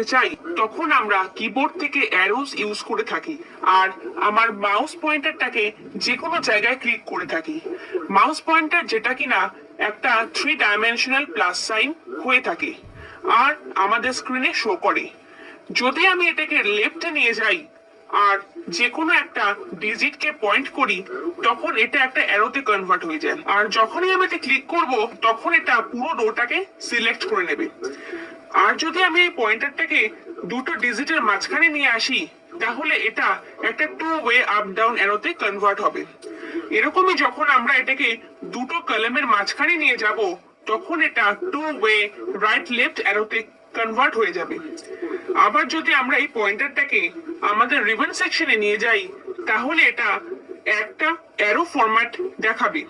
করতে চাই তখন আমরা কিবোর্ড থেকে অ্যারোস ইউজ করে থাকি আর আমার মাউস পয়েন্টারটাকে যে কোনো জায়গায় ক্লিক করে থাকি। মাউস পয়েন্টার যেটা কিনা একটা 3 ডাইমেনশনাল প্লাস সাইন হয়ে থাকে আর আমাদের স্ক্রিনে শো করে। যদি আমি এটাকে লেফটে নিয়ে যাই আর যে কোনো একটা ডিজিটকে পয়েন্ট করি তখন এটা একটা অ্যারোতে কনভার্ট হয়ে যায় আর যখনই আমি এটা ক্লিক করব তখন এটা পুরো রোটাকে সিলেক্ট করে নেবে। আর যদি আমি এই পয়েন্টারটাকে দুটো ডিজিটের মাঝখানে নিয়ে আসি তাহলে এটা একটা 2 ওয়ে আপ ডাউন অ্যারোতে কনভার্ট হবে। এরকমই যখন আমরা এটাকে দুটো কলামের মাঝখানে নিয়ে যাব তখন এটা 2 ওয়ে রাইট লেফট অ্যারোতে কনভার্ট হয়ে যাবে। আবার যদি আমরা এই পয়েন্টারটাকে আমাদের রিবন সেকশনে নিয়ে যাই তাহলে এটা একটা অ্যারো ফরম্যাট দেখাবে।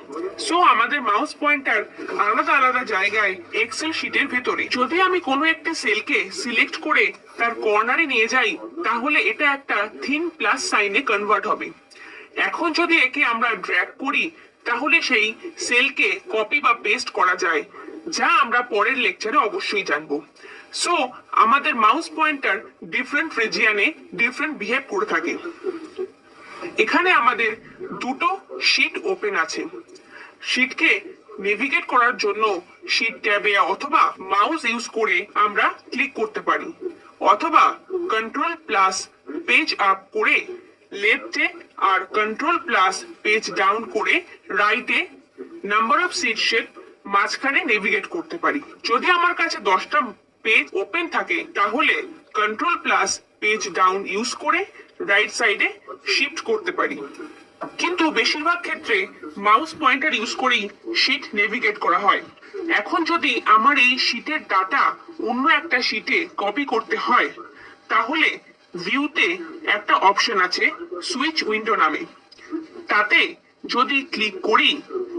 সো আমাদের মাউস পয়েন্টার আলাদা আলাদা জায়গায় এক্সেল শীটের ভেতরে। যদি আমি কোনো একটা সেলকে সিলেক্ট করে তার কর্নারে নিয়ে যাই তাহলে এটা একটা থিন প্লাস সাইনে কনভার্ট হবে। এখন যদি একে আমরা ড্র্যাগ করি তাহলে সেই সেলকে কপি বা পেস্ট করা যায়, যা আমরা পরের লেকচারে অবশ্যই জানবো। সো আমাদের মাউস পয়েন্টার ডিফারেন্ট রিজিয়নে ডিফারেন্ট বিহেভ করে থাকে। এখানে আমাদের দুটো শীট ওপেন আছে। শীটকে নেভিগেট করার জন্য শীট ট্যাবে অথবা মাউস ইউজ করে আমরা ক্লিক করতে পারি অথবা কন্ট্রোল প্লাস পেজ আপ করে লেফটে আর কন্ট্রোল প্লাস পেজ ডাউন করে রাইটে নাম্বার অফ সিট শেপ মাঝখানে নেভিগেট করতে পারি। যদি আমার কাছে 10টা পেজ ওপেন থাকে তাহলে control plus page down use করে রাইট সাইডে শিফট করতে পারি। কিন্তু বেশিরভাগ ক্ষেত্রে মাউস পয়েন্টার ইউজ করেই শীট নেভিগেট করা হয়। এখন যদি আমার এই শীটের ডাটা অন্য একটা শীটে কপি করতে হয় তাহলে ভিউতে একটা অপশন আছে সুইচ উইন্ডো নামে। তাতে যদি ক্লিক করি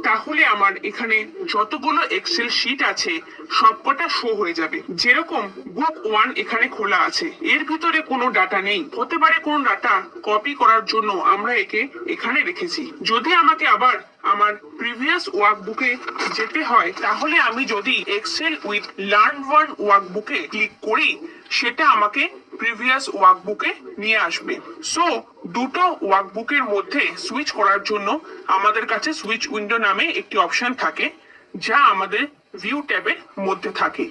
তাহলে আমার এখানে যতগুলো এক্সেল শীট আছে সবকটা শো হয়ে যাবে। যেরকম বুক 1 এখানে খোলা আছে, এর ভিতরে কোনো ডাটা নেই, হতে পারে কোনো ডাটা কপি করার জন্য আমরা একে এখানে রেখেছি। যদি আমাকে আবার আমার প্রিভিয়াস ওয়ার্কবুকে যেতে হয় তাহলে আমি যদি এক্সেল উইথ লার্ন ওয়ান ওয়ার্কবুকে ক্লিক করি সেটা আমাকে প্রিভিয়াস ওয়ার্কবুকে নিয়ে আসবে। সো দুটো ওয়ার্কবুকের মধ্যে সুইচ করার জন্য আমাদের কাছে সুইচ উইন্ডো নামে একটি অপশন থাকে যা আমাদের ভিউ ট্যাবের মধ্যে থাকে।